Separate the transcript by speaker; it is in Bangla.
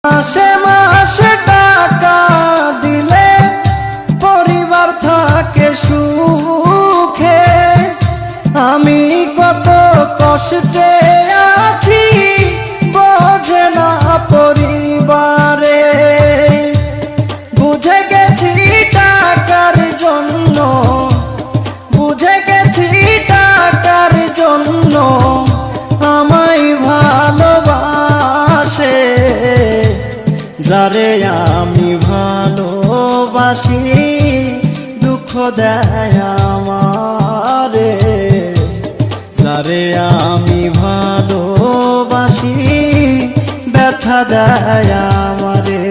Speaker 1: মাসে মাসে টাকা দিলে পরিবার থাকে সুখে। আমি কত কষ্টে আছি বোঝে না পরিবারে। বুঝে গেছি টাকার জন্য, বুঝে গেছি টাকার জন্য আমায় ভালোবাসে। যারে আমি ভালোবাসি দুঃখ দেয় আমারে। যারে আমি ভালোবাসি ব্যথা দেয় আমারে।